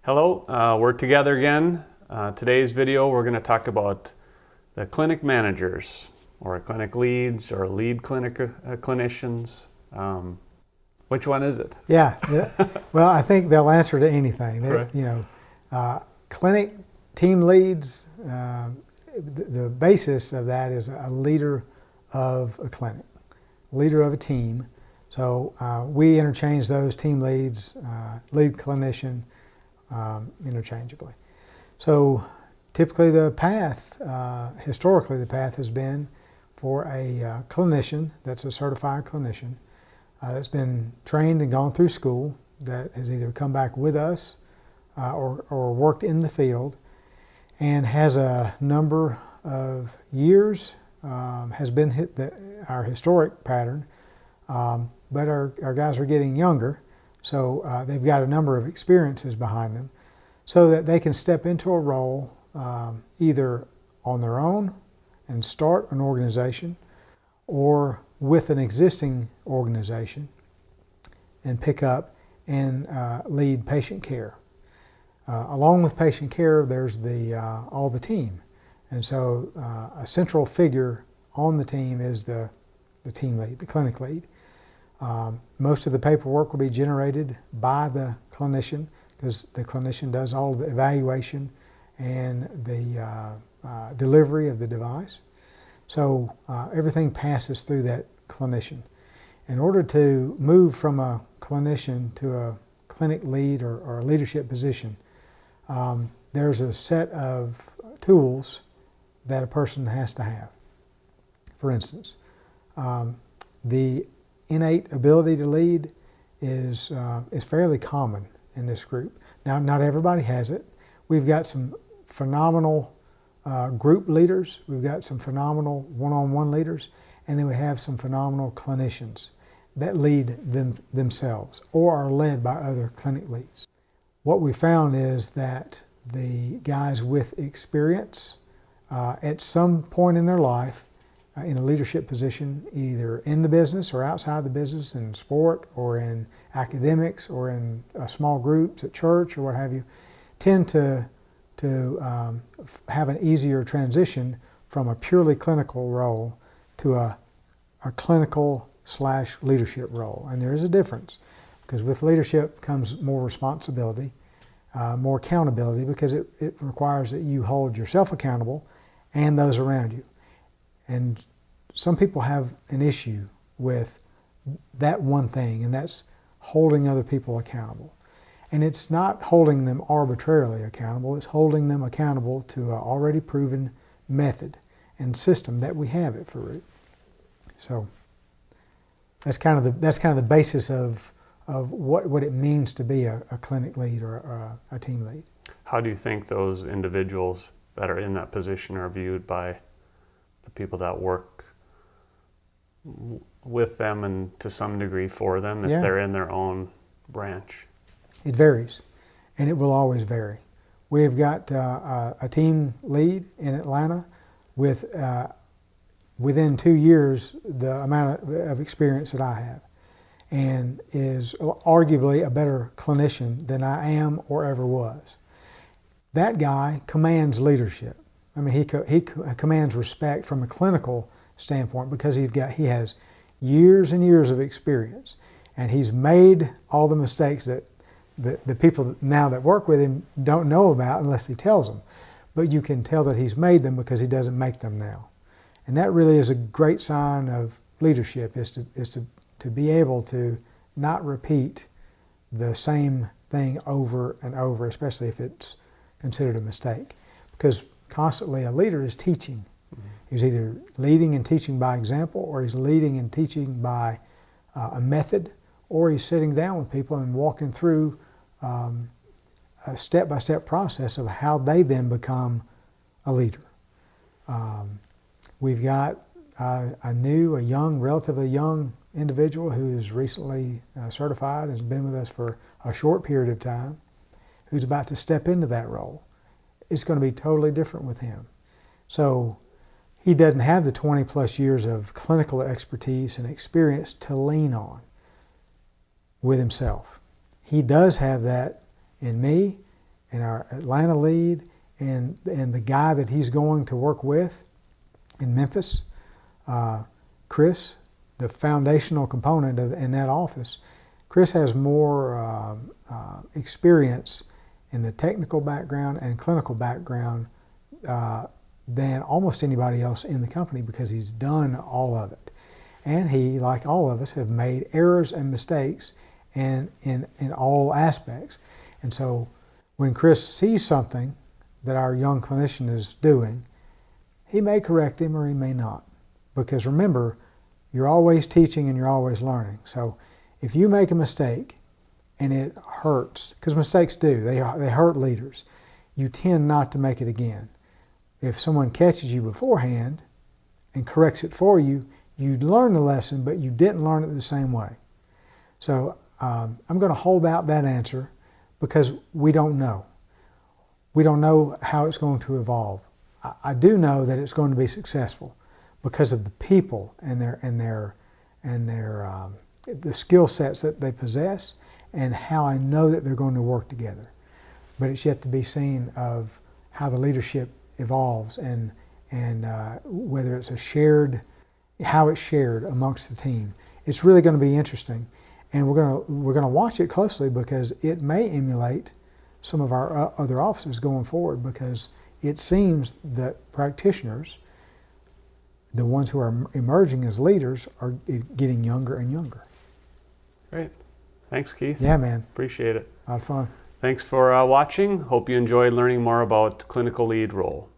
Hello, we're together again. Today's video we're going to talk about the clinic managers or clinic leads or lead clinicians. Which one is it? Yeah. Well, I think they'll answer to anything. Right. Clinic team leads, the basis of that is a leader of a clinic, leader of a team. So we interchange those team leads, lead clinician, interchangeably. So typically the path, historically the path has been for a clinician that's a certified clinician that's been trained and gone through school, that has either come back with us or worked in the field and has a number of years, has been our historic pattern, but our guys are getting younger. So they've got a number of experiences behind them so that they can step into a role either on their own and start an organization or with an existing organization and pick up and lead patient care. Along with patient care, there's all the team. And so a central figure on the team is the team lead, the clinic lead. Most of the paperwork will be generated by the clinician because the clinician does all of the evaluation and the delivery of the device. So everything passes through that clinician. In order to move from a clinician to a clinic lead or a leadership position, there's a set of tools that a person has to have. For instance, the innate ability to lead is fairly common in this group. Now, not everybody has it. We've got some phenomenal group leaders. We've got some phenomenal one-on-one leaders, and then we have some phenomenal clinicians that lead themselves or are led by other clinic leads. What we found is that the guys with experience at some point in their life in a leadership position, either in the business or outside the business, in sport or in academics or in small groups at church or what have you, tend to have an easier transition from a purely clinical role to a clinical/leadership role. And there is a difference because with leadership comes more responsibility, more accountability, because it requires that you hold yourself accountable and those around you. And some people have an issue with that one thing, and that's holding other people accountable. And it's not holding them arbitrarily accountable, it's holding them accountable to an already proven method and system that we have at Farouk. So that's kind of the basis of what it means to be a clinic lead or a team lead. How do you think those individuals that are in that position are viewed by the people that work with them and to some degree for them if they're in their own branch? It varies, and it will always vary. We've got a team lead in Atlanta with within 2 years the amount of experience that I have, and is arguably a better clinician than I am or ever was. That guy commands leadership. I mean, he commands respect from a clinical standpoint because he has years and years of experience, and he's made all the mistakes that the people now that work with him don't know about unless he tells them. But you can tell that he's made them because he doesn't make them now. And that really is a great sign of leadership, is to be able to not repeat the same thing over and over, especially if it's considered a mistake. Because constantly a leader is teaching. Mm-hmm. He's either leading and teaching by example, or he's leading and teaching by a method, or he's sitting down with people and walking through a step-by-step process of how they then become a leader. We've got a relatively young individual who is recently certified, has been with us for a short period of time, who's about to step into that role. It's going to be totally different with him. So he doesn't have the 20 plus years of clinical expertise and experience to lean on with himself. He does have that in me and our Atlanta lead and the guy that he's going to work with in Memphis, Chris, the foundational component in that office. Chris has more experience in the technical background and clinical background than almost anybody else in the company because he's done all of it. And he, like all of us, have made errors and mistakes in all aspects. And so when Chris sees something that our young clinician is doing, he may correct him or he may not. Because remember, you're always teaching and you're always learning. So if you make a mistake and it hurts, because mistakes do, they hurt leaders, you tend not to make it again. If someone catches you beforehand and corrects it for you, you learn the lesson, but you didn't learn it the same way. So I'm going to hold out that answer because we don't know. We don't know how it's going to evolve. I do know that it's going to be successful because of the people and the skill sets that they possess and how I know that they're going to work together. But it's yet to be seen of how the leadership evolves and whether it's how it's shared amongst the team. It's really going to be interesting, and we're going to watch it closely because it may emulate some of our other offices going forward, because it seems that practitioners, the ones who are emerging as leaders, are getting younger and younger. Great. Thanks, Keith. Yeah, man. Appreciate it. A lot of fun. Thanks for watching. Hope you enjoyed learning more about clinical lead role.